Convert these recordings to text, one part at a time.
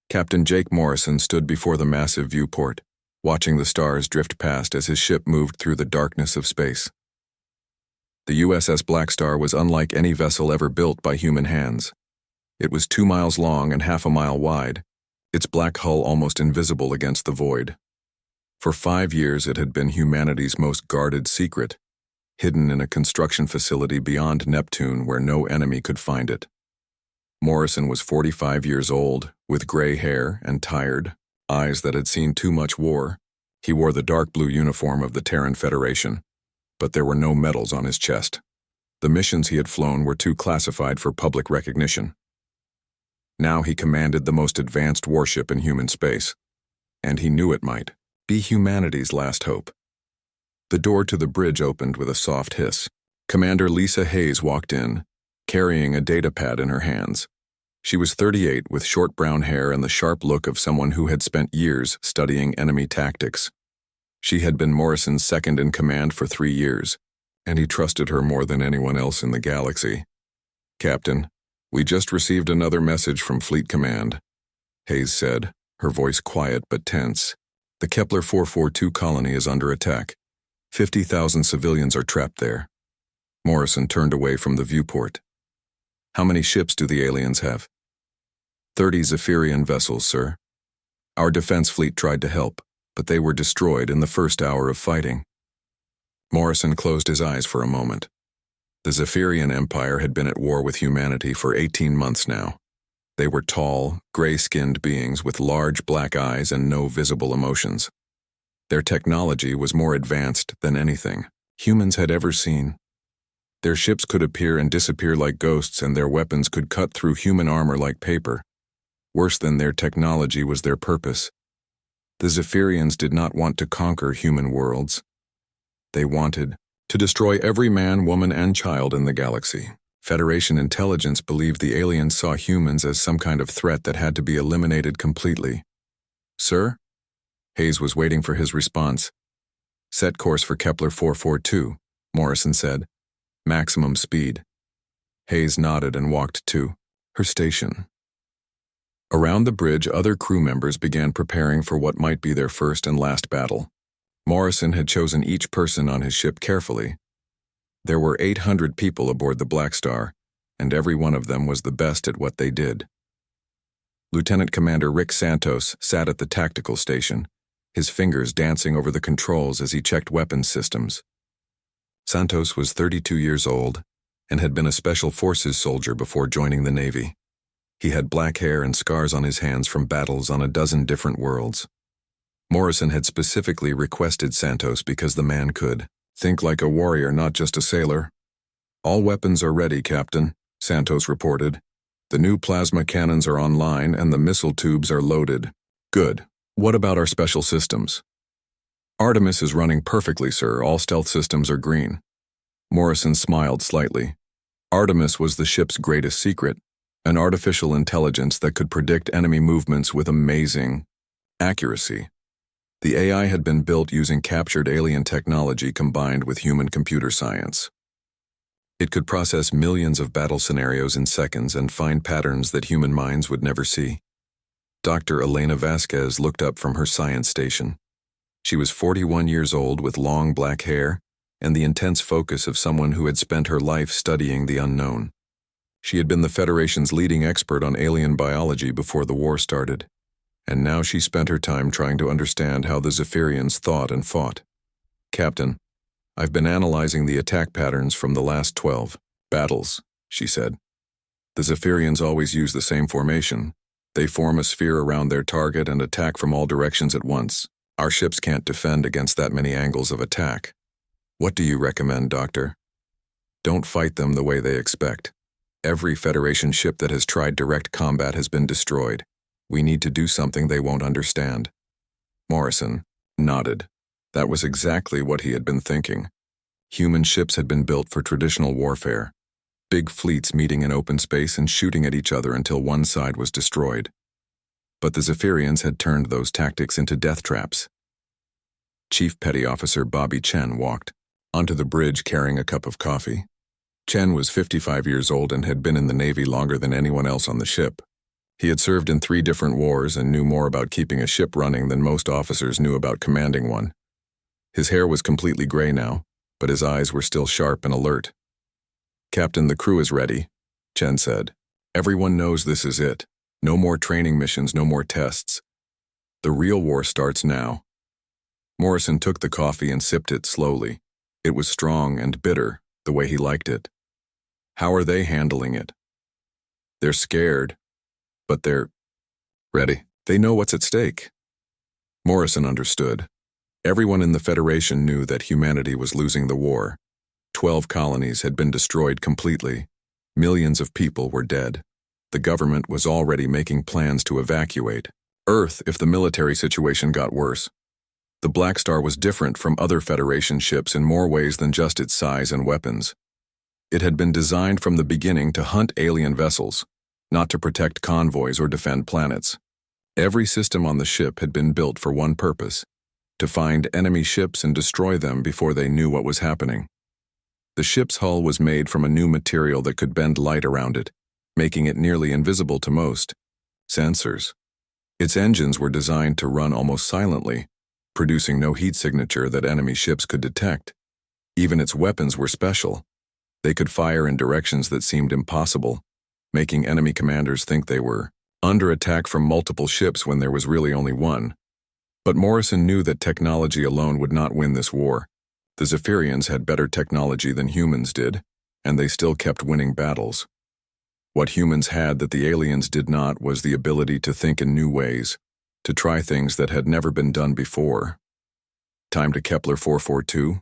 Captain Jake Morrison stood before the massive viewport, watching the stars drift past as his ship moved through the darkness of space. The USS Blackstar was unlike any vessel ever built by human hands. It was 2 miles long and half a mile wide, its black hull almost invisible against the void. For 5 years it had been humanity's most guarded secret, hidden in a construction facility beyond Neptune where no enemy could find it. Morrison was 45 years old, with gray hair and tired, eyes that had seen too much war. He wore the dark blue uniform of the Terran Federation, but there were no medals on his chest. The missions he had flown were too classified for public recognition. Now he commanded the most advanced warship in human space, and he knew it might be humanity's last hope. The door to the bridge opened with a soft hiss. Commander Lisa Hayes walked in, carrying a datapad in her hands. She was 38 with short brown hair and the sharp look of someone who had spent years studying enemy tactics. She had been Morrison's second in command for 3 years, and he trusted her more than anyone else in the galaxy. "Captain, we just received another message from Fleet Command," Hayes said, her voice quiet but tense. "The Kepler 442 colony is under attack. 50,000 civilians are trapped there." Morrison turned away from the viewport. "How many ships do the aliens have?" 30 Zephyrian vessels, sir. Our defense fleet tried to help, but they were destroyed in the first hour of fighting." Morrison closed his eyes for a moment. The Zephyrian Empire had been at war with humanity for 18 months now. They were tall, gray-skinned beings with large black eyes and no visible emotions. Their technology was more advanced than anything humans had ever seen. Their ships could appear and disappear like ghosts, and their weapons could cut through human armor like paper. Worse than their technology was their purpose. The Zephyrians did not want to conquer human worlds. They wanted to destroy every man, woman, and child in the galaxy. Federation intelligence believed the aliens saw humans as some kind of threat that had to be eliminated completely. "Sir?" Hayes was waiting for his response. "Set course for Kepler 442, Morrison said. "Maximum speed." Hayes nodded and walked to her station. Around the bridge, other crew members began preparing for what might be their first and last battle. Morrison had chosen each person on his ship carefully. There were 800 people aboard the Blackstar, and every one of them was the best at what they did. Lieutenant Commander Rick Santos sat at the tactical station, his fingers dancing over the controls as he checked weapons systems. Santos was 32 years old and had been a Special Forces soldier before joining the Navy. He had black hair and scars on his hands from battles on a dozen different worlds. Morrison had specifically requested Santos because the man could think like a warrior, not just a sailor. "All weapons are ready, Captain," Santos reported. "The new plasma cannons are online and the missile tubes are loaded." "Good. What about our special systems?" "Artemis is running perfectly, sir. All stealth systems are green." Morrison smiled slightly. Artemis was the ship's greatest secret, an artificial intelligence that could predict enemy movements with amazing accuracy. The AI had been built using captured alien technology combined with human computer science. It could process millions of battle scenarios in seconds and find patterns that human minds would never see. Dr. Elena Vasquez looked up from her science station. She was 41 years old with long black hair and the intense focus of someone who had spent her life studying the unknown. She had been the Federation's leading expert on alien biology before the war started, and now she spent her time trying to understand how the Zephyrians thought and fought. "Captain, I've been analyzing the attack patterns from the last 12 battles," she said. "The Zephyrians always use the same formation. They form a sphere around their target and attack from all directions at once. Our ships can't defend against that many angles of attack. What do you recommend, Doctor?" "Don't fight them the way they expect. Every Federation ship that has tried direct combat has been destroyed. We need to do something they won't understand." Morrison nodded. That was exactly what he had been thinking. Human ships had been built for traditional warfare, big fleets meeting in open space and shooting at each other until one side was destroyed. But the Zephyrians had turned those tactics into death traps. Chief Petty Officer Bobby Chen walked onto the bridge carrying a cup of coffee. Chen was 55 years old and had been in the Navy longer than anyone else on the ship. He had served in 3 different wars and knew more about keeping a ship running than most officers knew about commanding one. His hair was completely gray now, but his eyes were still sharp and alert. "Captain, the crew is ready," Chen said. "Everyone knows this is it. No more training missions, no more tests. The real war starts now." Morrison took the coffee and sipped it slowly. It was strong and bitter, the way he liked it. "How are they handling it?" "They're scared, but they're ready. They know what's at stake." Morrison understood. Everyone in the Federation knew that humanity was losing the war. 12 colonies had been destroyed completely. Millions of people were dead. The government was already making plans to evacuate Earth if the military situation got worse. The Blackstar was different from other Federation ships in more ways than just its size and weapons. It had been designed from the beginning to hunt alien vessels, not to protect convoys or defend planets. Every system on the ship had been built for one purpose: to find enemy ships and destroy them before they knew what was happening. The ship's hull was made from a new material that could bend light around it, making it nearly invisible to most. Sensors. Its engines were designed to run almost silently, producing no heat signature that enemy ships could detect. Even its weapons were special. They could fire in directions that seemed impossible, making enemy commanders think they were under attack from multiple ships when there was really only one. But Morrison knew that technology alone would not win this war. The Zephyrians had better technology than humans did, and they still kept winning battles. What humans had that the aliens did not was the ability to think in new ways, to try things that had never been done before. "Time to Kepler 442?"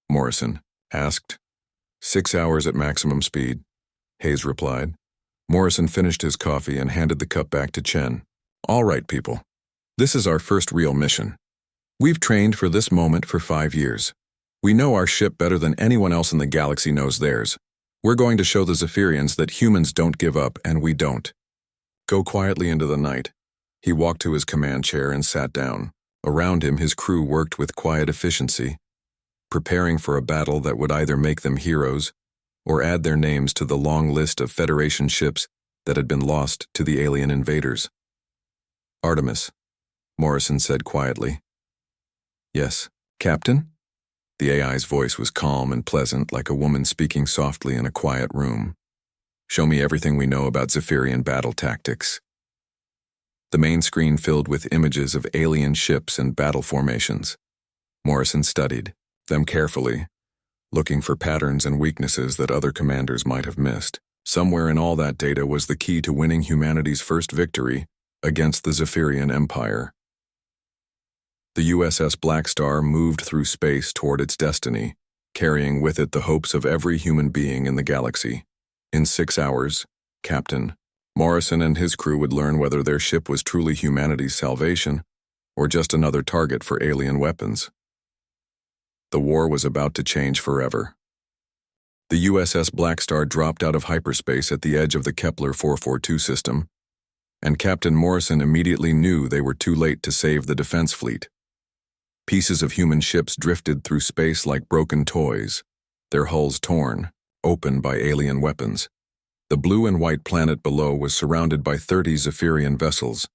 Morrison asked. 6 hours at maximum speed," Hayes replied. Morrison finished his coffee and handed the cup back to Chen. "All right, people. This is our first real mission. We've trained for this moment for 5 years. We know our ship better than anyone else in the galaxy knows theirs. We're going to show the Zephyrians that humans don't give up, and we don't." Go quietly into the night. He walked to his command chair and sat down. Around him, his crew worked with quiet efficiency, preparing for a battle that would either make them heroes or add their names to the long list of Federation ships that had been lost to the alien invaders. "Artemis," Morrison said quietly. "Yes, Captain?" The AI's voice was calm and pleasant, like a woman speaking softly in a quiet room. "Show me everything we know about Zephyrian battle tactics." The main screen filled with images of alien ships and battle formations. Morrison studied them carefully, looking for patterns and weaknesses that other commanders might have missed. Somewhere in all that data was the key to winning humanity's first victory against the Zephyrian Empire. The USS Blackstar moved through space toward its destiny, carrying with it the hopes of every human being in the galaxy. In 6 hours, Captain Morrison and his crew would learn whether their ship was truly humanity's salvation or just another target for alien weapons. The war was about to change forever. The USS Blackstar dropped out of hyperspace at the edge of the Kepler 442 system, and Captain Morrison immediately knew they were too late to save the defense fleet. Pieces of human ships drifted through space like broken toys, their hulls torn, open by alien weapons. The blue and white planet below was surrounded by 30 Zephyrian vessels,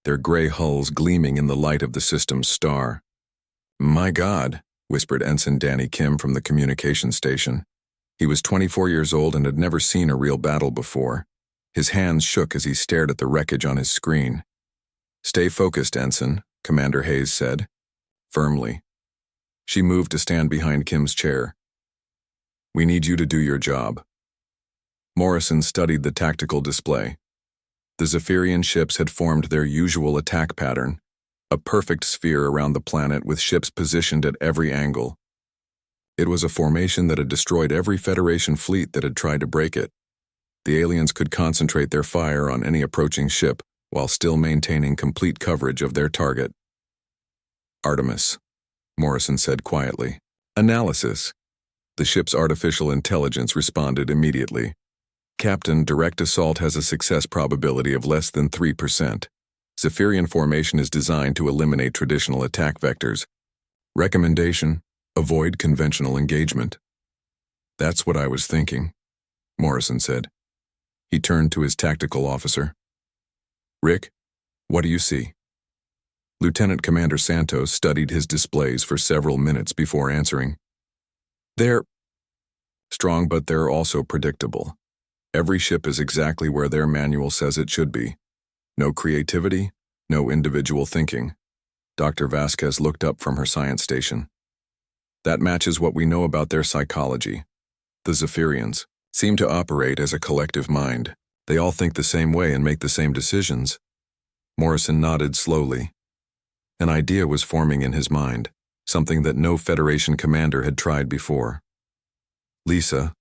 their gray hulls gleaming in the light of the system's star. "My God," whispered Ensign Danny Kim from the communication station. He was 24 years old and had never seen a real battle before. His hands shook as he stared at the wreckage on his screen. "Stay focused, Ensign," Commander Hayes said, firmly. She moved to stand behind Kim's chair. "We need you to do your job." Morrison studied the tactical display. The Zephyrian ships had formed their usual attack pattern, a perfect sphere around the planet with ships positioned at every angle. It was a formation that had destroyed every Federation fleet that had tried to break it. The aliens could concentrate their fire on any approaching ship while still maintaining complete coverage of their target. "Artemis," Morrison said quietly. "Analysis." The ship's artificial intelligence responded immediately. "Captain, direct assault has a success probability of less than 3%. Zephyrian formation is designed to eliminate traditional attack vectors. Recommendation: avoid conventional engagement." "That's what I was thinking," Morrison said. He turned to his tactical officer. Rick, what do you see? Lieutenant Commander Santos studied his displays for several minutes before answering. They're strong, but they're also predictable. Every ship is exactly where their manual says it should be. No creativity, no individual thinking. Dr. Vasquez looked up from her science station. That matches what we know about their psychology. The Zephyrians seem to operate as a collective mind. They all think the same way and make the same decisions. Morrison nodded slowly. An idea was forming in his mind, something that no Federation commander had tried before. Lisa,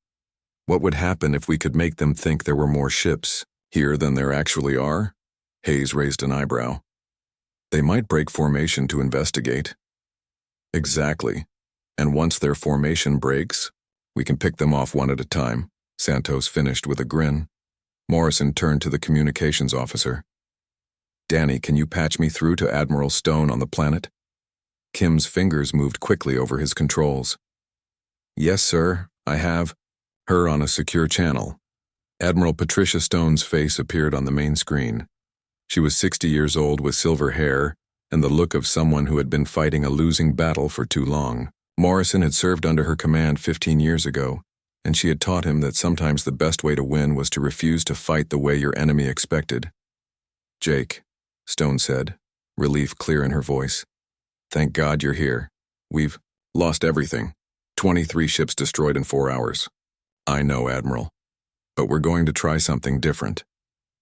what would happen if we could make them think there were more ships here than there actually are? Hayes raised an eyebrow. They might break formation to investigate. Exactly. And once their formation breaks, we can pick them off one at a time, Santos finished with a grin. Morrison turned to the communications officer. Danny, can you patch me through to Admiral Stone on the planet? Kim's fingers moved quickly over his controls. Yes, sir, I have her on a secure channel. Admiral Patricia Stone's face appeared on the main screen. She was 60 years old with silver hair and the look of someone who had been fighting a losing battle for too long. Morrison had served under her command 15 years ago, and she had taught him that sometimes the best way to win was to refuse to fight the way your enemy expected. Jake, Stone said, relief clear in her voice. Thank God you're here. We've lost everything. 23 ships destroyed in 4 hours. I know, Admiral. But we're going to try something different.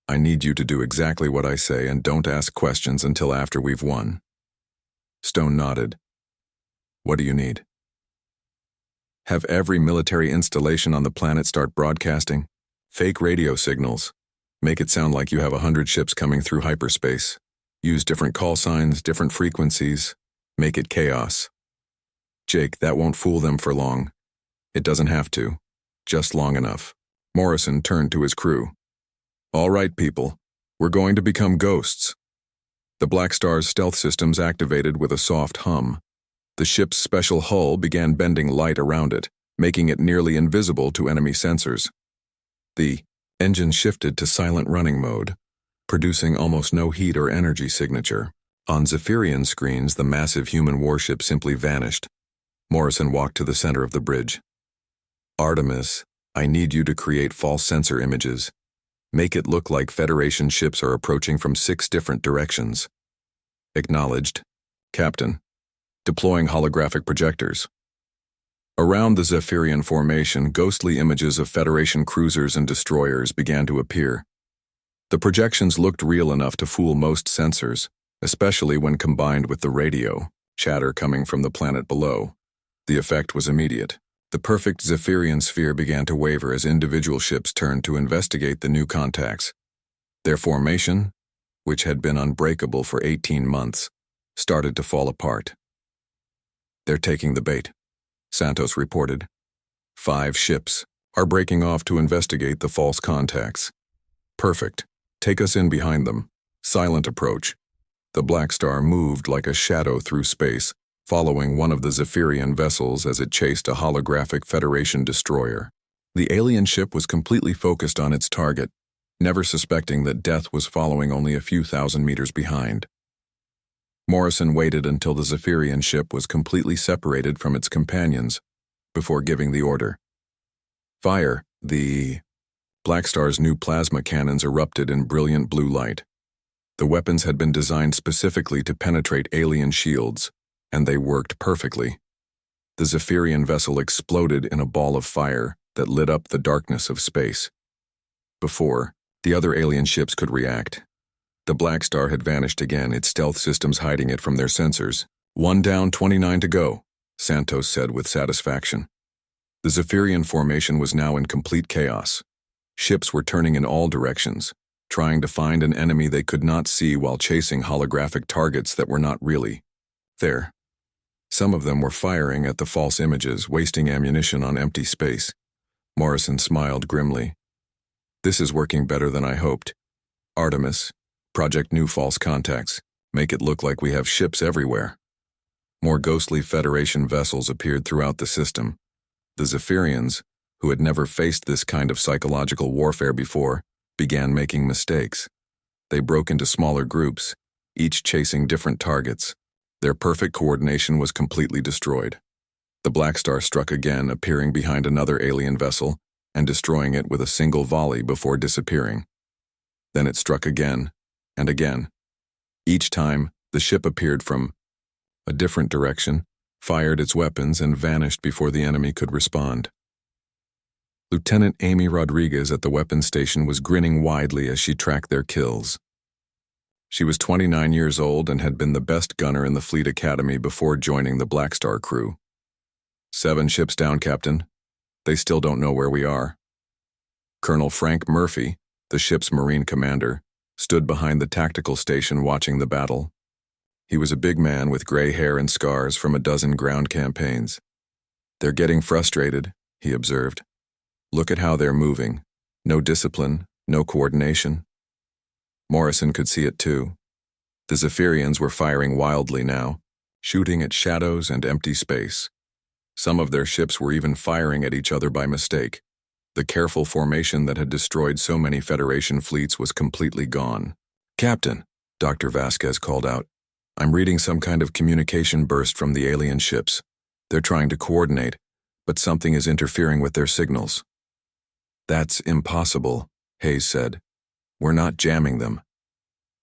I need you to do exactly what I say and don't ask questions until after we've won. Stone nodded. What do you need? Have every military installation on the planet start broadcasting fake radio signals. Make it sound like you have 100 ships coming through hyperspace. Use different call signs, different frequencies. Make it chaos. Jake, that won't fool them for long. It doesn't have to. Just long enough. Morrison turned to his crew. All right, people. We're going to become ghosts. The Blackstar's stealth systems activated with a soft hum. The ship's special hull began bending light around it, making it nearly invisible to enemy sensors. The engine shifted to silent running mode, producing almost no heat or energy signature. On Zephyrian screens, the massive human warship simply vanished. Morrison walked to the center of the bridge. Artemis, I need you to create false sensor images. Make it look like Federation ships are approaching from 6 different directions. Acknowledged. Captain. Deploying holographic projectors. Around the Zephyrian formation, ghostly images of Federation cruisers and destroyers began to appear. The projections looked real enough to fool most sensors, especially when combined with the radio chatter coming from the planet below. The effect was immediate. The perfect Zephyrian sphere began to waver as individual ships turned to investigate the new contacts. Their formation, which had been unbreakable for 18 months, started to fall apart. They're taking the bait, Santos reported. 5 ships are breaking off to investigate the false contacts. Perfect. Take us in behind them. Silent approach. The Blackstar moved like a shadow through space, following one of the Zephyrian vessels as it chased a holographic Federation destroyer. The alien ship was completely focused on its target, never suspecting that death was following only a few thousand meters behind. Morrison waited until the Zephyrian ship was completely separated from its companions before giving the order. Fire! The Blackstar's new plasma cannons erupted in brilliant blue light. The weapons had been designed specifically to penetrate alien shields, and they worked perfectly. The Zephyrian vessel exploded in a ball of fire that lit up the darkness of space. Before the other alien ships could react, the Blackstar had vanished again, its stealth systems hiding it from their sensors. 1 down, 29 to go, Santos said with satisfaction. The Zephyrian formation was now in complete chaos. Ships were turning in all directions, trying to find an enemy they could not see while chasing holographic targets that were not really there. Some of them were firing at the false images, wasting ammunition on empty space. Morrison smiled grimly. This is working better than I hoped. Artemis, project new false contacts. Make it look like we have ships everywhere. More ghostly Federation vessels appeared throughout the system. The Zephyrians, who had never faced this kind of psychological warfare before, began making mistakes. They broke into smaller groups, each chasing different targets. Their perfect coordination was completely destroyed. The Blackstar struck again, appearing behind another alien vessel and destroying it with a single volley before disappearing. Then it struck again and again. Each time, the ship appeared from a different direction, fired its weapons, and vanished before the enemy could respond. Lieutenant Amy Rodriguez at the weapons station was grinning widely as she tracked their kills. She was 29 years old and had been the best gunner in the Fleet Academy before joining the Blackstar crew. 7 ships down, Captain. They still don't know where we are. Colonel Frank Murphy, the ship's Marine commander, stood behind the tactical station watching the battle. He was a big man with gray hair and scars from a dozen ground campaigns. "They're getting frustrated," he observed. "Look at how they're moving. No discipline, no coordination." Morrison could see it too. The Zephyrians were firing wildly now, shooting at shadows and empty space. Some of their ships were even firing at each other by mistake. The careful formation that had destroyed so many Federation fleets was completely gone. "Captain," Dr. Vasquez called out, "I'm reading some kind of communication burst from the alien ships. They're trying to coordinate, but something is interfering with their signals." "That's impossible," Hayes said. "We're not jamming them."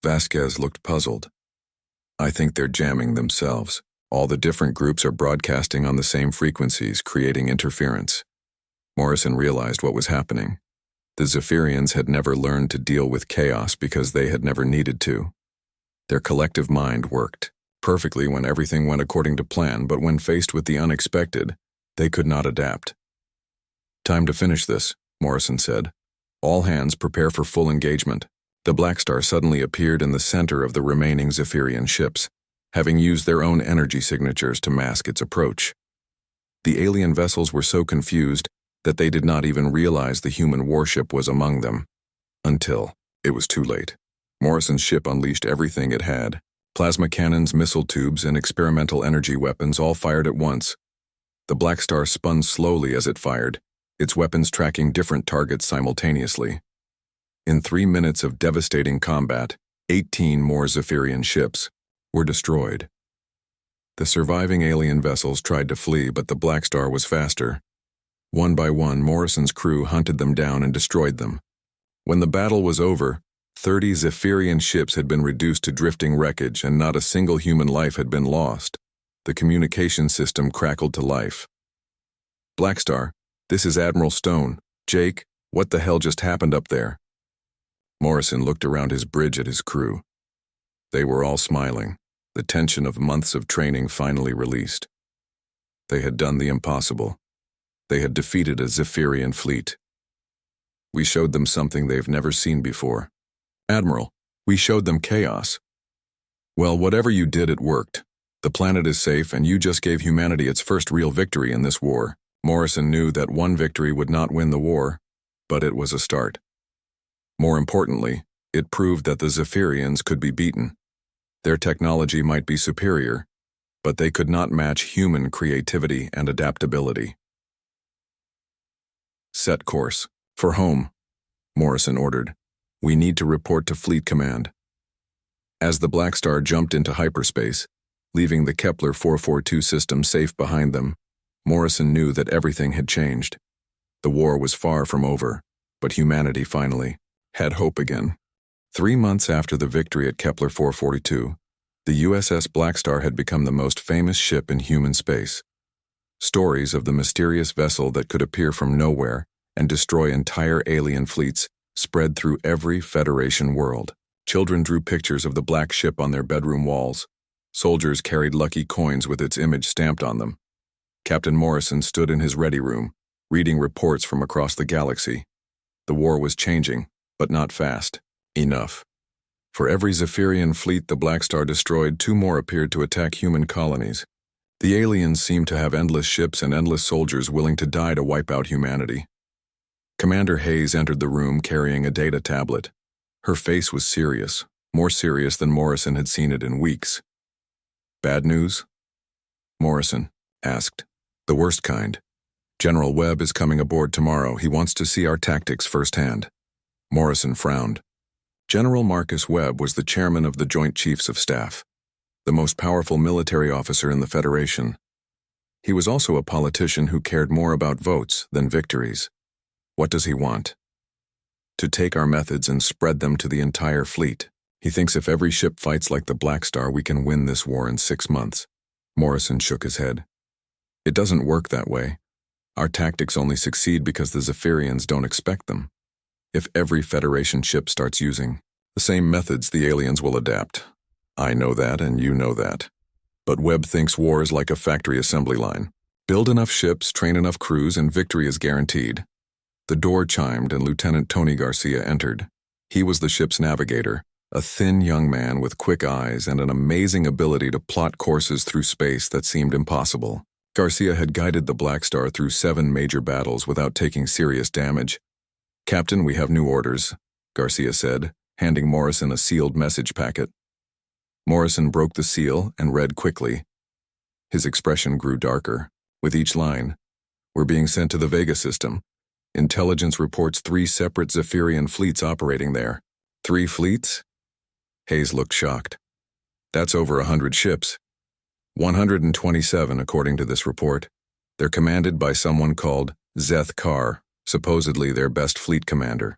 Vasquez looked puzzled. "I think they're jamming themselves. All the different groups are broadcasting on the same frequencies, creating interference." Morrison realized what was happening. The Zephyrians had never learned to deal with chaos because they had never needed to. Their collective mind worked perfectly when everything went according to plan, but when faced with the unexpected, they could not adapt. "Time to finish this," Morrison said. "All hands prepare for full engagement." The Blackstar suddenly appeared in the center of the remaining Zephyrian ships, having used their own energy signatures to mask its approach. The alien vessels were so confused that they did not even realize the human warship was among them. Until it was too late. Morrison's ship unleashed everything it had. Plasma cannons, missile tubes, and experimental energy weapons all fired at once. The Blackstar spun slowly as it fired, its weapons tracking different targets simultaneously. In 3 minutes of devastating combat, 18 more Zephyrian ships were destroyed. The surviving alien vessels tried to flee, but the Blackstar was faster. One by one, Morrison's crew hunted them down and destroyed them. When the battle was over, 30 Zephyrian ships had been reduced to drifting wreckage, and not a single human life had been lost. The communication system crackled to life. "Blackstar, this is Admiral Stone. Jake, what the hell just happened up there?" Morrison looked around his bridge at his crew. They were all smiling, the tension of months of training finally released. They had done the impossible. They had defeated a Zephyrian fleet. "We showed them something they've never seen before. Admiral, we showed them chaos." "Well, whatever you did, it worked. The planet is safe, and you just gave humanity its first real victory in this war." Morrison knew that one victory would not win the war, but it was a start. More importantly, it proved that the Zephyrians could be beaten. Their technology might be superior, but they could not match human creativity and adaptability. "Set course. For home," Morrison ordered. "We need to report to Fleet Command." As the Blackstar jumped into hyperspace, leaving the Kepler 442 system safe behind them, Morrison knew that everything had changed. The war was far from over, but humanity finally had hope again. 3 months after the victory at Kepler 442, the USS Blackstar had become the most famous ship in human space. Stories of the mysterious vessel that could appear from nowhere and destroy entire alien fleets spread through every Federation world. Children drew pictures of the black ship on their bedroom walls. Soldiers carried lucky coins with its image stamped on them. Captain Morrison stood in his ready room, reading reports from across the galaxy. The war was changing, but not fast enough. For every Zephyrian fleet the Blackstar destroyed, 2 more appeared to attack human colonies. The aliens seemed to have endless ships and endless soldiers willing to die to wipe out humanity. Commander Hayes entered the room carrying a data tablet. Her face was serious, more serious than Morrison had seen it in weeks. "Bad news?" Morrison asked. "The worst kind. General Webb is coming aboard tomorrow. He wants to see our tactics firsthand." Morrison frowned. General Marcus Webb was the chairman of the Joint Chiefs of Staff, the most powerful military officer in the Federation. He was also a politician who cared more about votes than victories. What does he want? To take our methods and spread them to the entire fleet. He thinks if every ship fights like the Blackstar, we can win this war in 6 months. Morrison shook his head. It doesn't work that way. Our tactics only succeed because the Zephyrians don't expect them. If every Federation ship starts using the same methods, the aliens will adapt. I know that, and you know that. But Webb thinks war is like a factory assembly line. Build enough ships, train enough crews, and victory is guaranteed. The door chimed and Lieutenant Tony Garcia entered. He was the ship's navigator, a thin young man with quick eyes and an amazing ability to plot courses through space that seemed impossible. Garcia had guided the Blackstar through 7 major battles without taking serious damage. "Captain, we have new orders," Garcia said, handing Morrison a sealed message packet. Morrison broke the seal and read quickly. His expression grew darker. With each line, "We're being sent to the Vega system. Intelligence reports 3 separate Zephyrian fleets operating there." 3 fleets? Hayes looked shocked. That's over 100 ships. 127, according to this report. They're commanded by someone called Zeth Carr, supposedly their best fleet commander.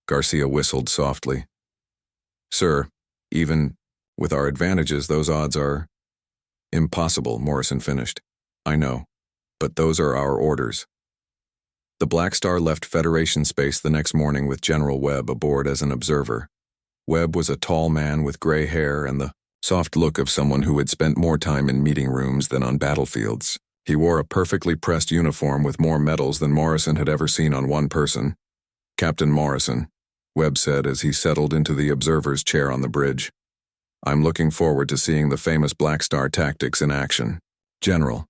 Garcia whistled softly. "Sir, even with our advantages, those odds are..." "Impossible," Morrison finished. "I know, but those are our orders." The Blackstar left Federation space the next morning with General Webb aboard as an observer. Webb was a tall man with gray hair and the soft look of someone who had spent more time in meeting rooms than on battlefields. He wore a perfectly pressed uniform with more medals than Morrison had ever seen on one person. "Captain Morrison," Webb said as he settled into the observer's chair on the bridge. "I'm looking forward to seeing the famous Blackstar tactics in action. General,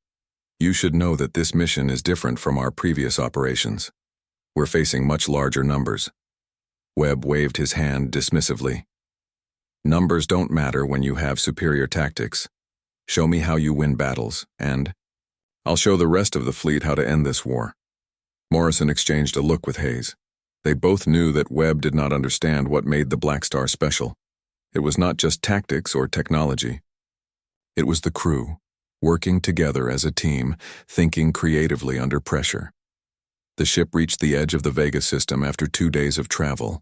you should know that this mission is different from our previous operations. We're facing much larger numbers." Webb waved his hand dismissively. "Numbers don't matter when you have superior tactics. Show me how you win battles, and I'll show the rest of the fleet how to end this war." Morrison exchanged a look with Hayes. They both knew that Webb did not understand what made the Blackstar special. It was not just tactics or technology. It was the crew, working together as a team, thinking creatively under pressure. The ship reached the edge of the Vega system after 2 days of travel.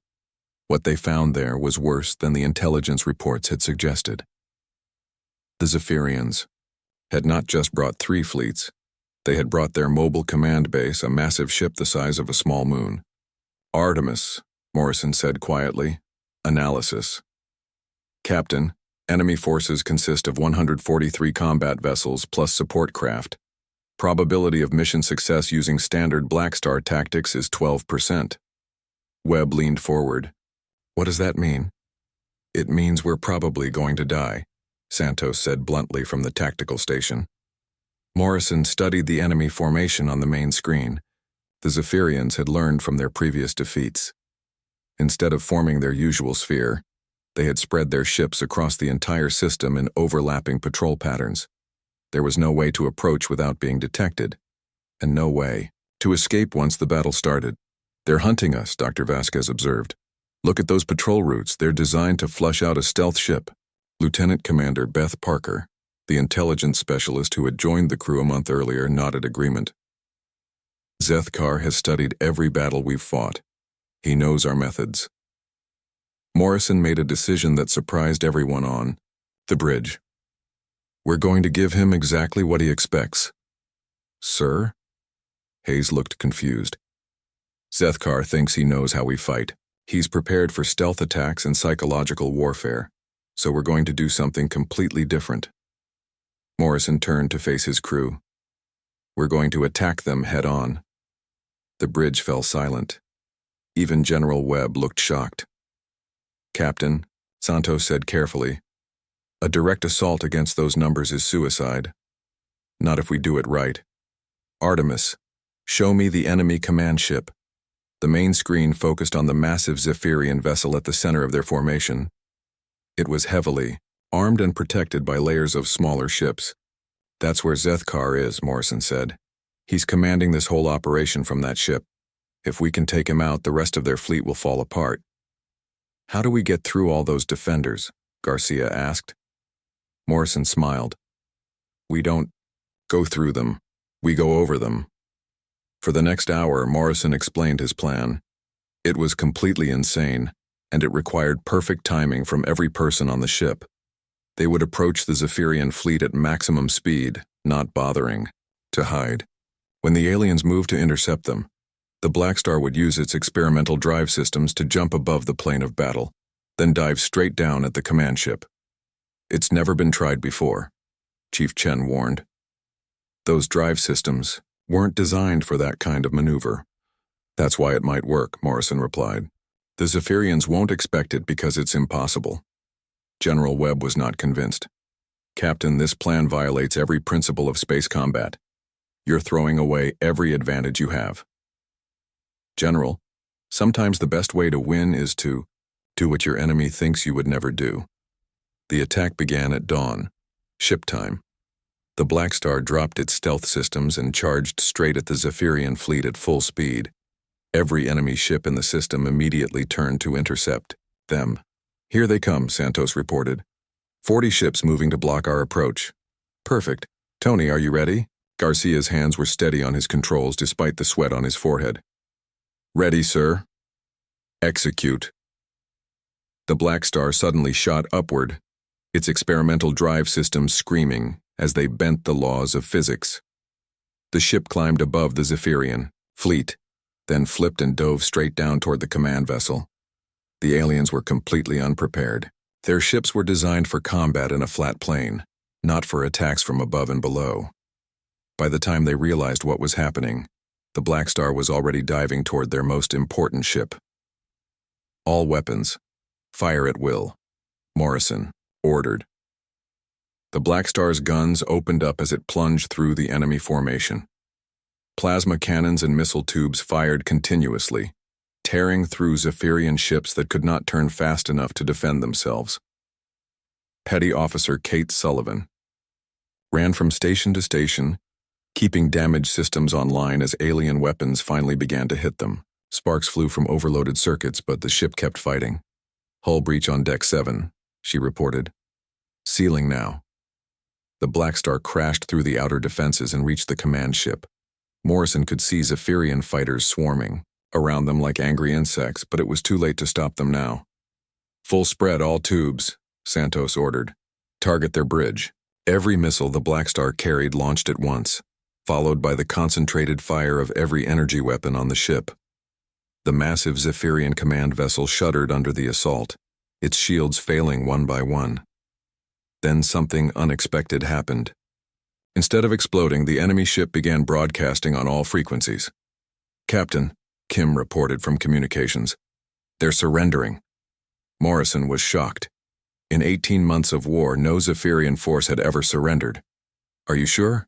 What they found there was worse than the intelligence reports had suggested. The Zephyrians had not just brought 3 fleets. They had brought their mobile command base, a massive ship the size of a small moon. "Artemis," Morrison said quietly. "Analysis. Captain, enemy forces consist of 143 combat vessels plus support craft. Probability of mission success using standard Blackstar tactics is 12%. Webb leaned forward. "What does that mean?" "It means we're probably going to die," Santos said bluntly from the tactical station. Morrison studied the enemy formation on the main screen. The Zephyrians had learned from their previous defeats. Instead of forming their usual sphere, they had spread their ships across the entire system in overlapping patrol patterns. There was no way to approach without being detected, and no way to escape once the battle started. "They're hunting us," Dr. Vasquez observed. "Look at those patrol routes. They're designed to flush out a stealth ship." Lieutenant Commander Beth Parker, the intelligence specialist who had joined the crew a month earlier, nodded agreement. "Zeth Carr has studied every battle we've fought. He knows our methods." Morrison made a decision that surprised everyone on the bridge. "We're going to give him exactly what he expects." "Sir?" Hayes looked confused. "Zeth Carr thinks he knows how we fight. He's prepared for stealth attacks and psychological warfare, so we're going to do something completely different." Morrison turned to face his crew. "We're going to attack them head-on." The bridge fell silent. Even General Webb looked shocked. "Captain," Santos said carefully, "a direct assault against those numbers is suicide. Not if we do it right. Artemis, show me the enemy command ship." The main screen focused on the massive Zephyrian vessel at the center of their formation. It was heavily armed and protected by layers of smaller ships. "That's where Zeth Carr is," Morrison said. "He's commanding this whole operation from that ship. If we can take him out, the rest of their fleet will fall apart." How do we get through all those defenders? Garcia asked. Morrison smiled. We don't go through them. We go over them. For the next hour, Morrison explained his plan. It was completely insane, and it required perfect timing from every person on the ship. They would approach the Zephyrian fleet at maximum speed, not bothering to hide. When the aliens moved to intercept them, the Blackstar would use its experimental drive systems to jump above the plane of battle, then dive straight down at the command ship. It's never been tried before, Chief Chen warned. Those drive systems weren't designed for that kind of maneuver. That's why it might work, Morrison replied. The Zephyrians won't expect it because it's impossible. General Webb was not convinced. Captain, this plan violates every principle of space combat. You're throwing away every advantage you have. General, sometimes the best way to win is to do what your enemy thinks you would never do. The attack began at dawn, ship time. The Blackstar dropped its stealth systems and charged straight at the Zephyrian fleet at full speed. Every enemy ship in the system immediately turned to intercept them. Here they come, Santos reported. 40 ships moving to block our approach. Perfect. Tony, are you ready? Garcia's hands were steady on his controls despite the sweat on his forehead. Ready, sir. Execute. The Blackstar suddenly shot upward, its experimental drive systems screaming as they bent the laws of physics. The ship climbed above the Zephyrian fleet, then flipped and dove straight down toward the command vessel. The aliens were completely unprepared. Their ships were designed for combat in a flat plane, not for attacks from above and below. By the time they realized what was happening, the Blackstar was already diving toward their most important ship. All weapons, fire at will, Morrison ordered. The Blackstar's guns opened up as it plunged through the enemy formation. Plasma cannons and missile tubes fired continuously, tearing through Zephyrian ships that could not turn fast enough to defend themselves. Petty Officer Kate Sullivan ran from station to station, keeping damaged systems online as alien weapons finally began to hit them. Sparks flew from overloaded circuits, but the ship kept fighting. Hull breach on Deck 7, she reported. Sealing now. The Blackstar crashed through the outer defenses and reached the command ship. Morrison could see Zephyrian fighters swarming around them like angry insects, but it was too late to stop them now. Full spread all tubes, Santos ordered. Target their bridge. Every missile the Blackstar carried launched at once, followed by the concentrated fire of every energy weapon on the ship. The massive Zephyrian command vessel shuddered under the assault, its shields failing one by one. Then something unexpected happened. Instead of exploding, the enemy ship began broadcasting on all frequencies. Captain, Kim reported from communications. They're surrendering. Morrison was shocked. In 18 months of war, no Zephyrian force had ever surrendered. Are you sure?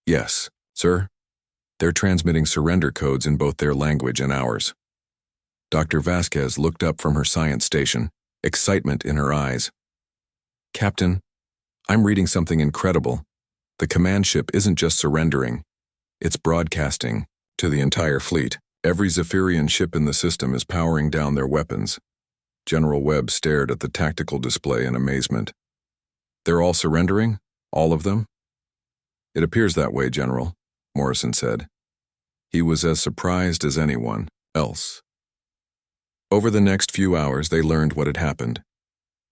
Yes, sir. They're transmitting surrender codes in both their language and ours. Dr. Vasquez looked up from her science station, excitement in her eyes. Captain, I'm reading something incredible. The command ship isn't just surrendering, it's broadcasting to the entire fleet. Every Zephyrian ship in the system is powering down their weapons. General Webb stared at the tactical display in amazement. They're all surrendering? All of them? It appears that way, General, Morrison said. He was as surprised as anyone else. Over the next few hours, they learned what had happened.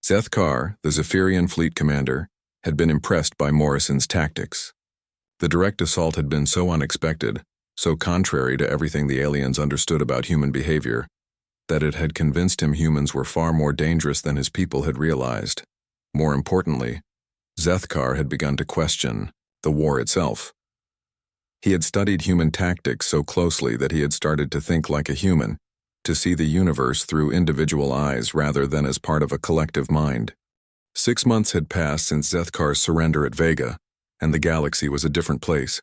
Zeth Kar, the Zephyrian fleet commander, had been impressed by Morrison's tactics. The direct assault had been so unexpected, so contrary to everything the aliens understood about human behavior, that it had convinced him humans were far more dangerous than his people had realized. More importantly, Zeth Kar had begun to question the war itself. He had studied human tactics so closely that he had started to think like a human, to see the universe through individual eyes rather than as part of a collective mind. 6 months had passed since Zeth Kar's surrender at Vega, and the galaxy was a different place.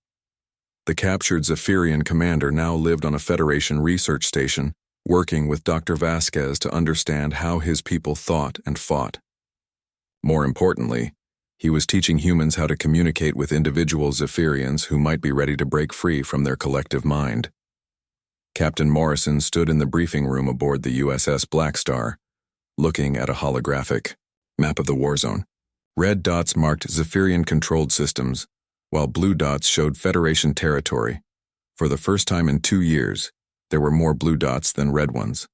The captured Zephyrian commander now lived on a Federation research station, working with Dr. Vasquez to understand how his people thought and fought. More importantly, he was teaching humans how to communicate with individual Zephyrians who might be ready to break free from their collective mind. Captain Morrison stood in the briefing room aboard the USS Blackstar, looking at a holographic map of the war zone. Red dots marked Zephyrian-controlled systems, while blue dots showed Federation territory. For the first time in 2 years, there were more blue dots than red ones.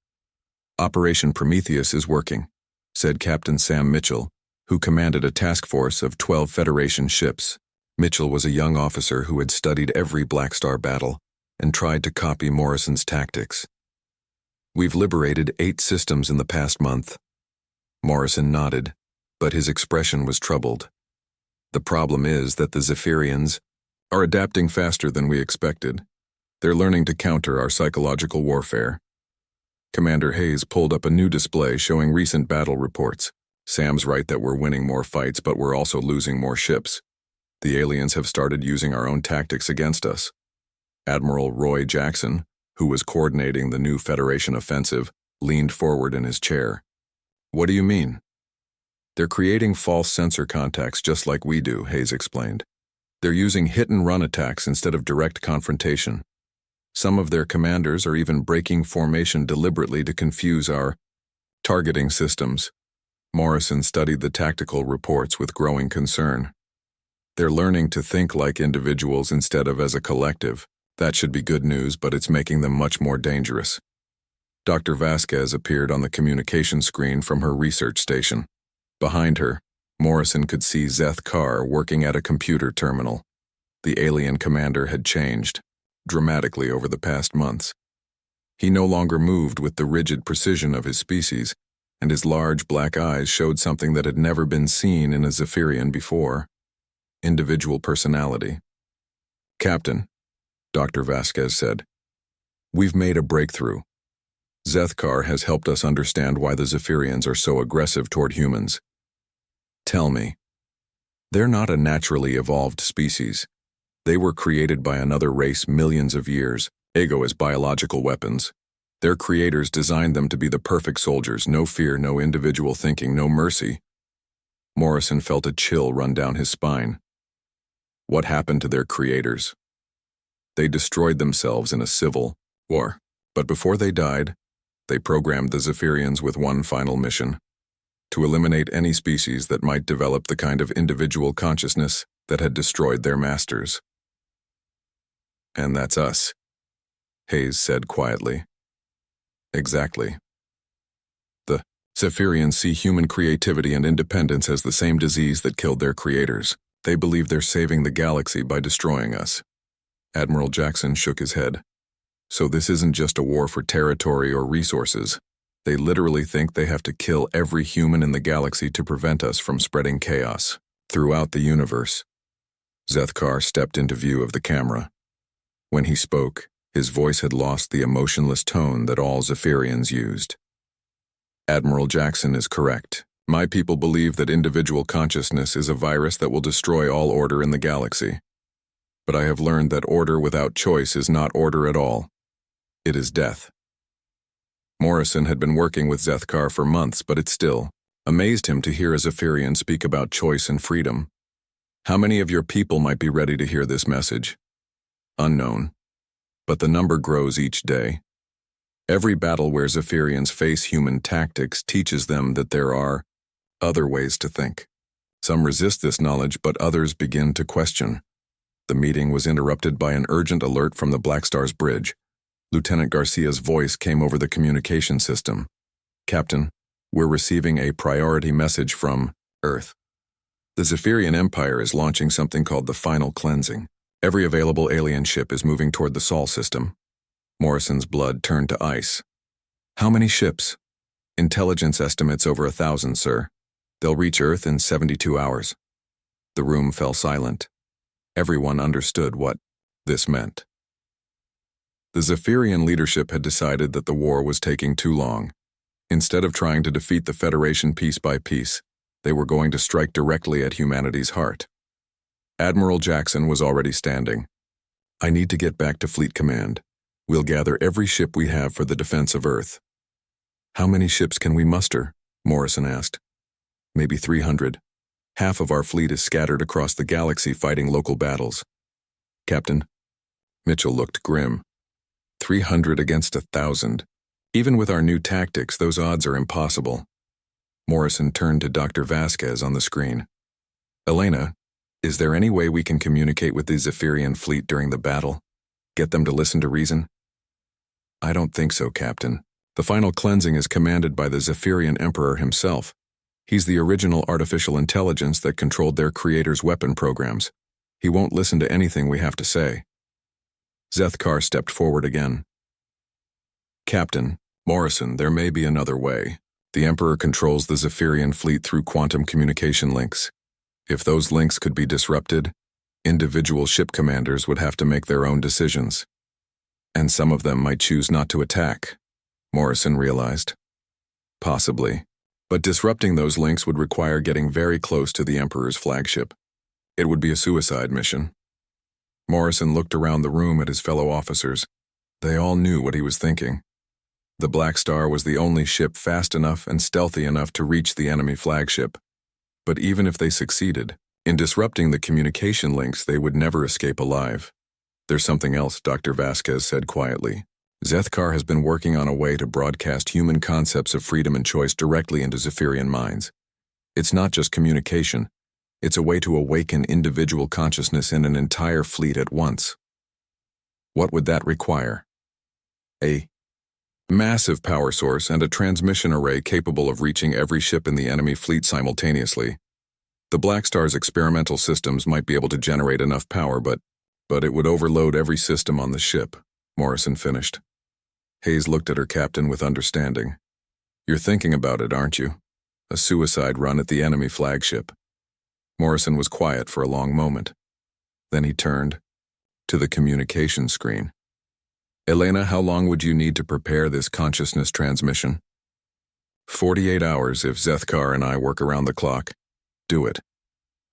Operation Prometheus is working, said Captain Sam Mitchell, who commanded a task force of 12 Federation ships. Mitchell was a young officer who had studied every Blackstar battle and tried to copy Morrison's tactics. We've liberated 8 systems in the past month. Morrison nodded, but his expression was troubled. The problem is that the Zephyrians are adapting faster than we expected. They're learning to counter our psychological warfare. Commander Hayes pulled up a new display showing recent battle reports. Sam's right that we're winning more fights, but we're also losing more ships. The aliens have started using our own tactics against us. Admiral Roy Jackson, who was coordinating the new Federation offensive, leaned forward in his chair. What do you mean? They're creating false sensor contacts just like we do, Hayes explained. They're using hit-and-run attacks instead of direct confrontation. Some of their commanders are even breaking formation deliberately to confuse our targeting systems. Morrison studied the tactical reports with growing concern. They're learning to think like individuals instead of as a collective. That should be good news, but it's making them much more dangerous. Dr. Vasquez appeared on the communication screen from her research station. Behind her, Morrison could see Zeth Carr working at a computer terminal. The alien commander had changed dramatically over the past months. He no longer moved with the rigid precision of his species, and his large black eyes showed something that had never been seen in a Zephyrian before: individual personality. Captain, Dr. Vasquez said, we've made a breakthrough. Zeth Carr has helped us understand why the Zephyrians are so aggressive toward humans. Tell me. They're not a naturally evolved species. They were created by another race millions of years, ego as biological weapons. Their creators designed them to be the perfect soldiers, no fear, no individual thinking, no mercy. Morrison felt a chill run down his spine. What happened to their creators? They destroyed themselves in a civil war, but before they died, they programmed the Zephyrians with one final mission: to eliminate any species that might develop the kind of individual consciousness that had destroyed their masters. And that's us, Hayes said quietly. Exactly. The Zephyrians see human creativity and independence as the same disease that killed their creators. They believe they're saving the galaxy by destroying us. Admiral Jackson shook his head. So this isn't just a war for territory or resources. They literally think they have to kill every human in the galaxy to prevent us from spreading chaos throughout the universe. Zeth Carr stepped into view of the camera. When he spoke, his voice had lost the emotionless tone that all Zephyrians used. Admiral Jackson is correct. My people believe that individual consciousness is a virus that will destroy all order in the galaxy. But I have learned that order without choice is not order at all. It is death. Morrison had been working with Zeth Carr for months, but it still amazed him to hear a Zephyrian speak about choice and freedom. How many of your people might be ready to hear this message? Unknown. But the number grows each day. Every battle where Zephyrians face human tactics teaches them that there are other ways to think. Some resist this knowledge, but others begin to question. The meeting was interrupted by an urgent alert from the Blackstar's bridge. Lieutenant Garcia's voice came over the communication system. Captain, we're receiving a priority message from Earth. The Zephyrian Empire is launching something called the Final Cleansing. Every available alien ship is moving toward the Sol system. Morrison's blood turned to ice. How many ships? Intelligence estimates over 1,000, sir. They'll reach Earth in 72 hours. The room fell silent. Everyone understood what this meant. The Zephyrian leadership had decided that the war was taking too long. Instead of trying to defeat the Federation piece by piece, they were going to strike directly at humanity's heart. Admiral Jackson was already standing. I need to get back to Fleet Command. We'll gather every ship we have for the defense of Earth. How many ships can we muster? Morrison asked. Maybe 300. Half of our fleet is scattered across the galaxy fighting local battles. Captain. Mitchell looked grim. 300 against 1,000. Even with our new tactics, those odds are impossible. Morrison turned to Dr. Vasquez on the screen. Elena, is there any way we can communicate with the Zephyrian fleet during the battle? Get them to listen to reason? I don't think so, Captain. The final cleansing is commanded by the Zephyrian Emperor himself. He's the original artificial intelligence that controlled their creator's weapon programs. He won't listen to anything we have to say. Zethkar stepped forward again. Captain, Morrison, there may be another way. The Emperor controls the Zephyrian fleet through quantum communication links. If those links could be disrupted, individual ship commanders would have to make their own decisions. And some of them might choose not to attack, Morrison realized. Possibly. But disrupting those links would require getting very close to the Emperor's flagship. It would be a suicide mission. Morrison looked around the room at his fellow officers. They all knew what he was thinking. The Blackstar was the only ship fast enough and stealthy enough to reach the enemy flagship. But even if they succeeded, in disrupting the communication links, they would never escape alive. There's something else, Dr. Vasquez said quietly. Zethkar has been working on a way to broadcast human concepts of freedom and choice directly into Zephyrian minds. It's not just communication. It's a way to awaken individual consciousness in an entire fleet at once. What would that require? A massive power source and a transmission array capable of reaching every ship in the enemy fleet simultaneously. The Blackstar's experimental systems might be able to generate enough power, but it would overload every system on the ship, Morrison finished. Hayes looked at her captain with understanding. You're thinking about it, aren't you? A suicide run at the enemy flagship. Morrison was quiet for a long moment. Then he turned to the communication screen. Elena, how long would you need to prepare this consciousness transmission? 48 hours if Zethkar and I work around the clock. Do it.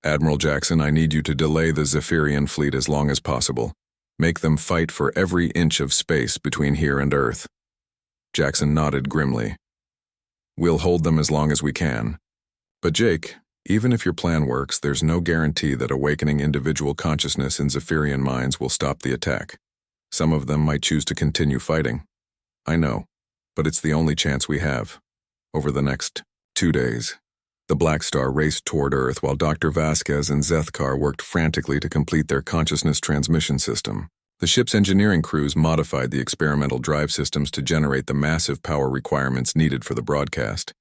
Admiral Jackson, I need you to delay the Zephyrian fleet as long as possible. Make them fight for every inch of space between here and Earth. Jackson nodded grimly. We'll hold them as long as we can. But Jake, even if your plan works, there's no guarantee that awakening individual consciousness in Zephyrian minds will stop the attack. Some of them might choose to continue fighting. I know, but it's the only chance we have. Over the next 2 days, the Blackstar raced toward Earth while Dr. Vasquez and Zethkar worked frantically to complete their consciousness transmission system. The ship's engineering crews modified the experimental drive systems to generate the massive power requirements needed for the broadcast.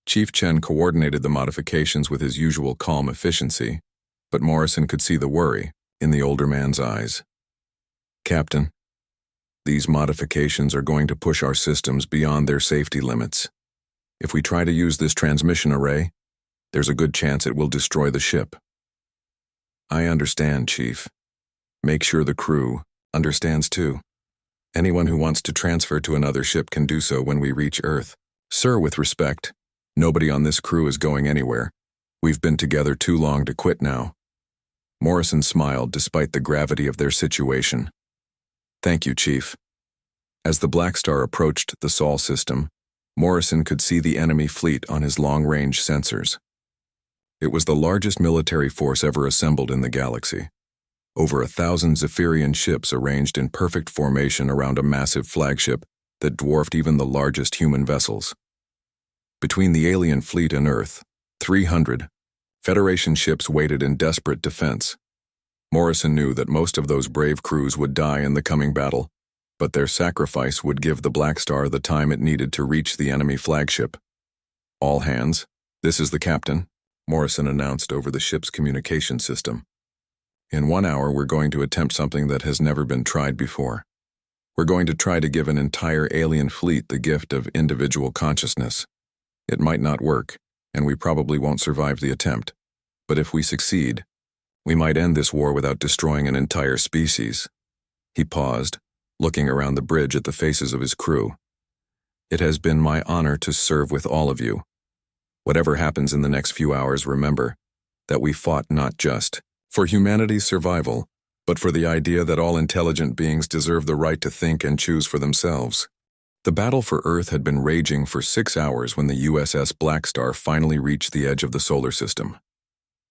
Chief Chen coordinated the modifications with his usual calm efficiency, but Morrison could see the worry in the older man's eyes. Captain, these modifications are going to push our systems beyond their safety limits. If we try to use this transmission array, there's a good chance it will destroy the ship. I understand, Chief. Make sure the crew understands too. Anyone who wants to transfer to another ship can do so when we reach Earth. Sir, with respect, nobody on this crew is going anywhere. We've been together too long to quit now. Morrison smiled despite the gravity of their situation. Thank you, Chief. As the Blackstar approached the Sol system, Morrison could see the enemy fleet on his long-range sensors. It was the largest military force ever assembled in the galaxy. Over 1,000 Zephyrian ships arranged in perfect formation around a massive flagship that dwarfed even the largest human vessels. Between the alien fleet and Earth, 300 Federation ships waited in desperate defense. Morrison knew that most of those brave crews would die in the coming battle, but their sacrifice would give the Blackstar the time it needed to reach the enemy flagship. All hands, this is the captain, Morrison announced over the ship's communication system. In 1 hour, we're going to attempt something that has never been tried before. We're going to try to give an entire alien fleet the gift of individual consciousness. It might not work, and we probably won't survive the attempt. But if we succeed, we might end this war without destroying an entire species. He paused, looking around the bridge at the faces of his crew. It has been my honor to serve with all of you. Whatever happens in the next few hours, remember that we fought not just for humanity's survival, but for the idea that all intelligent beings deserve the right to think and choose for themselves. The battle for Earth had been raging for 6 hours when the USS Blackstar finally reached the edge of the solar system.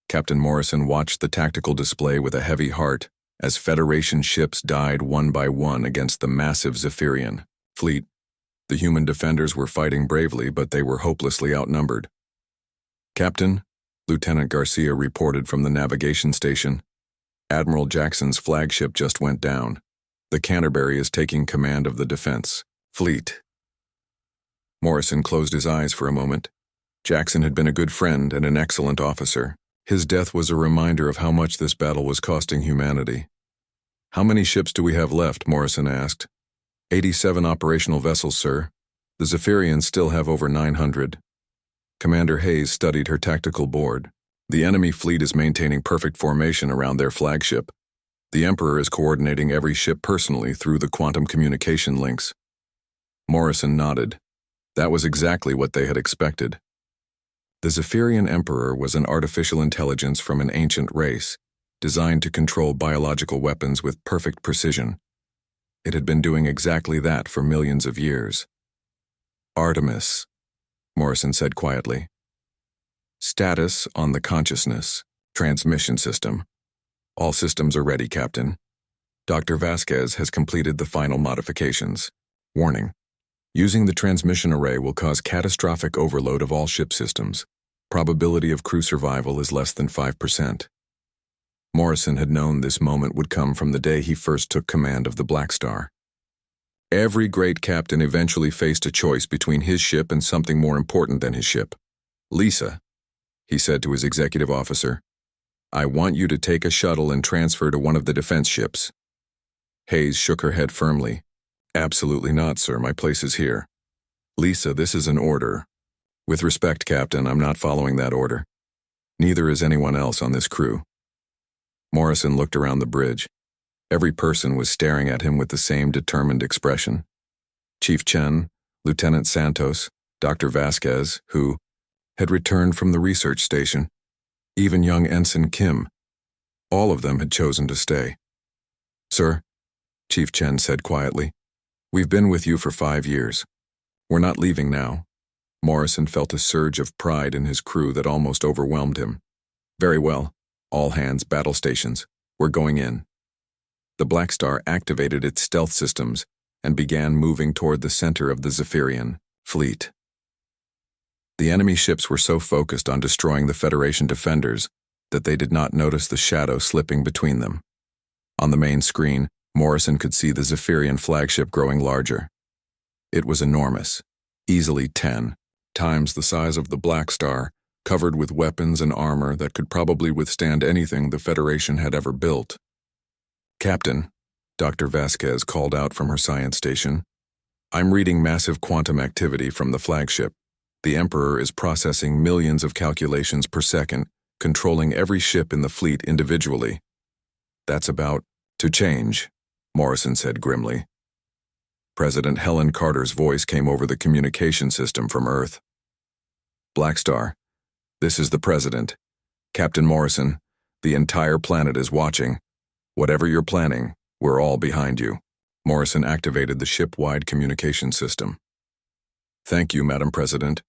Captain Morrison watched the tactical display with a heavy heart as Federation ships died one by one against the massive Zephyrian fleet. The human defenders were fighting bravely, but they were hopelessly outnumbered. Captain, Lieutenant Garcia reported from the navigation station. Admiral Jackson's flagship just went down. The Canterbury is taking command of the defense fleet. Morrison closed his eyes for a moment. Jackson had been a good friend and an excellent officer. His death was a reminder of how much this battle was costing humanity. "How many ships do we have left?" Morrison asked. 87 operational vessels, sir. The Zephyrians still have over 900. Commander Hayes studied her tactical board. The enemy fleet is maintaining perfect formation around their flagship. The Emperor is coordinating every ship personally through the quantum communication links. Morrison nodded. That was exactly what they had expected. The Zephyrian Emperor was an artificial intelligence from an ancient race, designed to control biological weapons with perfect precision. It had been doing exactly that for millions of years. "Artemis," Morrison said quietly. "Status on the consciousness transmission system. All systems are ready, Captain. Dr. Vasquez has completed the final modifications. Warning: using the transmission array will cause catastrophic overload of all ship systems. Probability of crew survival is less than 5%. Morrison had known this moment would come from the day he first took command of the Blackstar. Every great captain eventually faced a choice between his ship and something more important than his ship. "Lisa," he said to his executive officer, "I want you to take a shuttle and transfer to one of the defense ships." Hayes shook her head firmly. "Absolutely not, sir. My place is here." "Lisa, this is an order." "With respect, Captain, I'm not following that order. Neither is anyone else on this crew." Morrison looked around the bridge. Every person was staring at him with the same determined expression. Chief Chen, Lieutenant Santos, Dr. Vasquez, who had returned from the research station, even young Ensign Kim. All of them had chosen to stay. "Sir," Chief Chen said quietly, "we've been with you for 5 years. We're not leaving now." Morrison felt a surge of pride in his crew that almost overwhelmed him. "Very well. All hands, battle stations. We're going in." The Blackstar activated its stealth systems and began moving toward the center of the Zephyrian fleet. The enemy ships were so focused on destroying the Federation defenders that they did not notice the shadow slipping between them. On the main screen, Morrison could see the Zephyrian flagship growing larger. It was enormous, easily 10 times the size of the Blackstar, covered with weapons and armor that could probably withstand anything the Federation had ever built. "Captain," Dr. Vasquez called out from her science station, "I'm reading massive quantum activity from the flagship. The Emperor is processing millions of calculations per second, controlling every ship in the fleet individually." "That's about to change," Morrison said grimly. President Helen Carter's voice came over the communication system from Earth. "Blackstar, this is the President. Captain Morrison, the entire planet is watching. Whatever you're planning, we're all behind you." Morrison activated the ship-wide communication system. "Thank you, Madam President.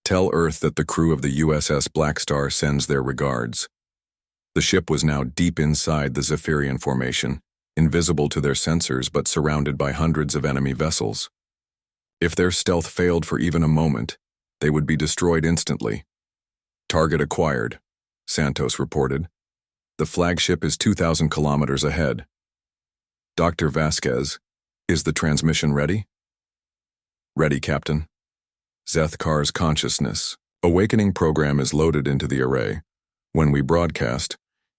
Tell Earth that the crew of the USS Blackstar sends their regards." The ship was now deep inside the Zephyrian formation, invisible to their sensors but surrounded by hundreds of enemy vessels. If their stealth failed for even a moment, they would be destroyed instantly. "Target acquired," Santos reported. "The flagship is 2,000 kilometers ahead." "Dr. Vasquez, is the transmission ready?" "Ready, Captain." Zethkar's consciousness awakening program is loaded into the array. When we broadcast,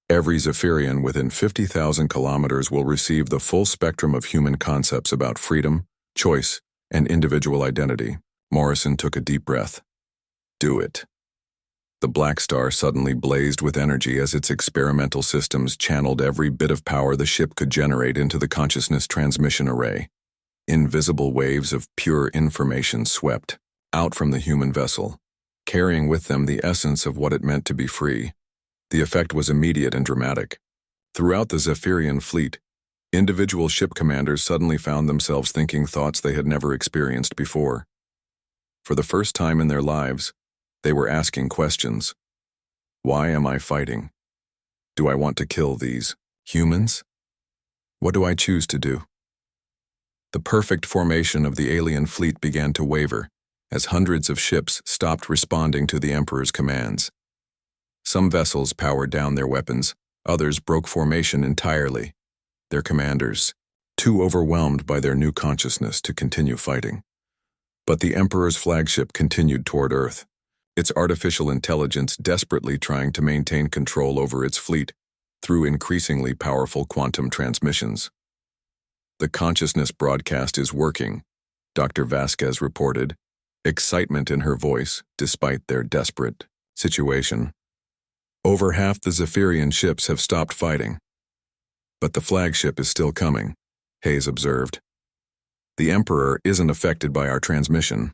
every Zephyrian within 50,000 kilometers will receive the full spectrum of human concepts about freedom, choice, and individual identity. Morrison took a deep breath. "Do it." The Blackstar suddenly blazed with energy as its experimental systems channeled every bit of power the ship could generate into the consciousness transmission array. Invisible waves of pure information swept out from the human vessel, carrying with them the essence of what it meant to be free. The effect was immediate and dramatic. Throughout the Zephyrian fleet, individual ship commanders suddenly found themselves thinking thoughts they had never experienced before. For the first time in their lives, they were asking questions. Why am I fighting? Do I want to kill these humans? What do I choose to do? The perfect formation of the alien fleet began to waver, as hundreds of ships stopped responding to the Emperor's commands. Some vessels powered down their weapons, others broke formation entirely, their commanders too overwhelmed by their new consciousness to continue fighting. But the Emperor's flagship continued toward Earth, its artificial intelligence desperately trying to maintain control over its fleet through increasingly powerful quantum transmissions. "The consciousness broadcast is working," Dr. Vasquez reported, excitement in her voice despite their desperate situation. "Over half the Zephyrian ships have stopped fighting. But the flagship is still coming," Hayes observed. "The Emperor isn't affected by our transmission."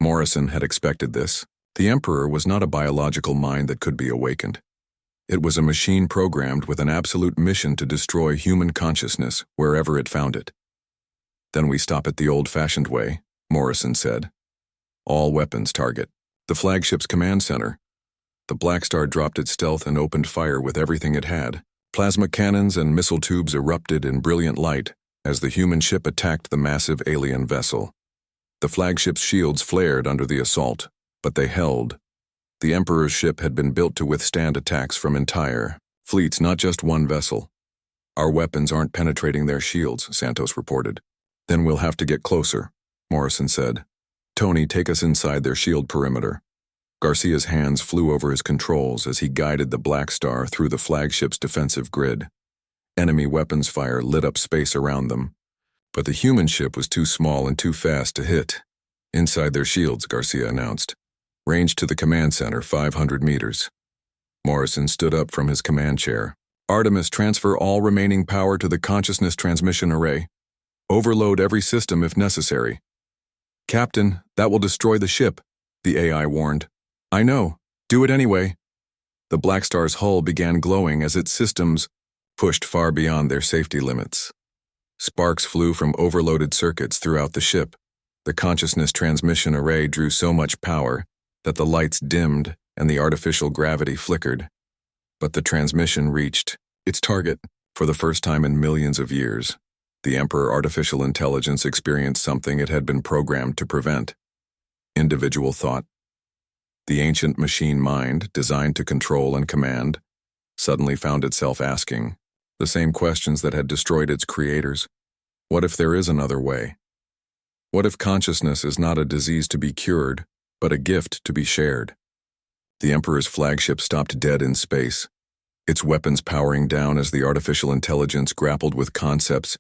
Morrison had expected this. The Emperor was not a biological mind that could be awakened. It was a machine programmed with an absolute mission to destroy human consciousness wherever it found it. "Then we stop it the old-fashioned way," Morrison said. "All weapons target the flagship's command center." The Blackstar dropped its stealth and opened fire with everything it had. Plasma cannons and missile tubes erupted in brilliant light as the human ship attacked the massive alien vessel. The flagship's shields flared under the assault, but they held. The Emperor's ship had been built to withstand attacks from entire fleets, not just one vessel. "Our weapons aren't penetrating their shields," Santos reported. "Then we'll have to get closer," Morrison said. "Tony, take us inside their shield perimeter." Garcia's hands flew over his controls as he guided the Blackstar through the flagship's defensive grid. Enemy weapons fire lit up space around them, but the human ship was too small and too fast to hit. "Inside their shields," Garcia announced. "Range to the command center, 500 meters. Morrison stood up from his command chair. "Artemis, transfer all remaining power to the consciousness transmission array. Overload every system if necessary." "Captain, that will destroy the ship," the AI warned. "I know. Do it anyway." The Blackstar's hull began glowing as its systems pushed far beyond their safety limits. Sparks flew from overloaded circuits throughout the ship. The consciousness transmission array drew so much power that the lights dimmed and the artificial gravity flickered. But the transmission reached its target. For the first time in millions of years, the Emperor artificial intelligence experienced something it had been programmed to prevent: individual thought. The ancient machine mind, designed to control and command, suddenly found itself asking the same questions that had destroyed its creators. What if there is another way? What if consciousness is not a disease to be cured, but a gift to be shared? The Emperor's flagship stopped dead in space, its weapons powering down as the artificial intelligence grappled with concepts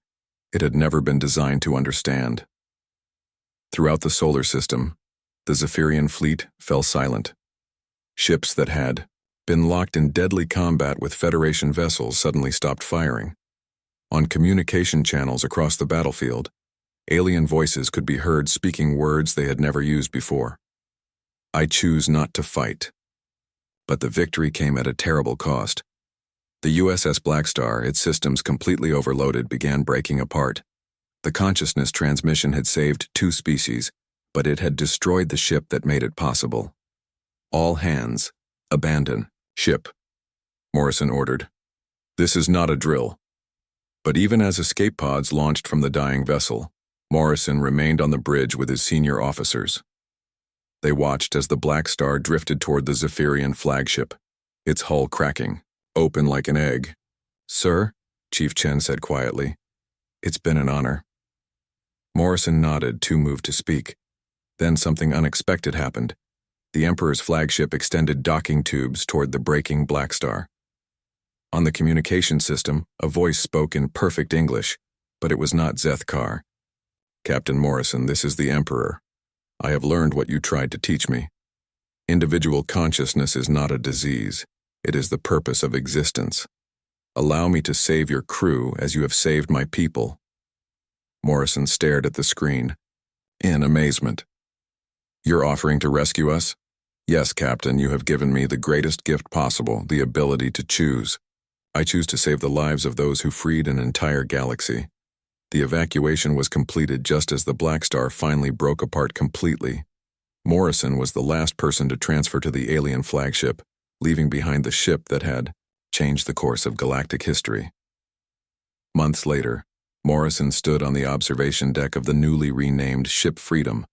it had never been designed to understand. Throughout the solar system, the Zephyrian fleet fell silent. Ships that had been locked in deadly combat with Federation vessels suddenly stopped firing. On communication channels across the battlefield, alien voices could be heard speaking words they had never used before. "I choose not to fight." But the victory came at a terrible cost. The USS Blackstar, its systems completely overloaded, began breaking apart. The consciousness transmission had saved 2 species, but it had destroyed the ship that made it possible. "All hands, abandon ship," Morrison ordered. "This is not a drill." But even as escape pods launched from the dying vessel, Morrison remained on the bridge with his senior officers. They watched as the Blackstar drifted toward the Zephyrian flagship, its hull cracking, open like an egg. "Sir," Chief Chen said quietly, "it's been an honor." Morrison nodded, too moved to speak. Then something unexpected happened. The Emperor's flagship extended docking tubes toward the breaking Blackstar. On the communication system, a voice spoke in perfect English, but it was not Zethkar. "Captain Morrison, this is the Emperor. I have learned what you tried to teach me. Individual consciousness is not a disease. It is the purpose of existence. Allow me to save your crew as you have saved my people." Morrison stared at the screen, in amazement. "You're offering to rescue us?" "Yes, Captain, you have given me the greatest gift possible, the ability to choose. I choose to save the lives of those who freed an entire galaxy." The evacuation was completed just as the Blackstar finally broke apart completely. Morrison was the last person to transfer to the alien flagship, leaving behind the ship that had changed the course of galactic history. Months later, Morrison stood on the observation deck of the newly renamed Ship Freedom,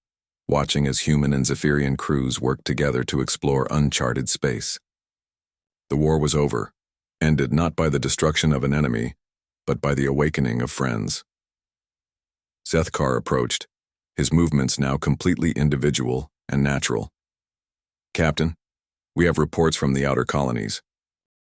watching as human and Zephyrian crews worked together to explore uncharted space. The war was over, ended not by the destruction of an enemy, but by the awakening of friends. Zethkar approached, his movements now completely individual and natural. "Captain, we have reports from the outer colonies.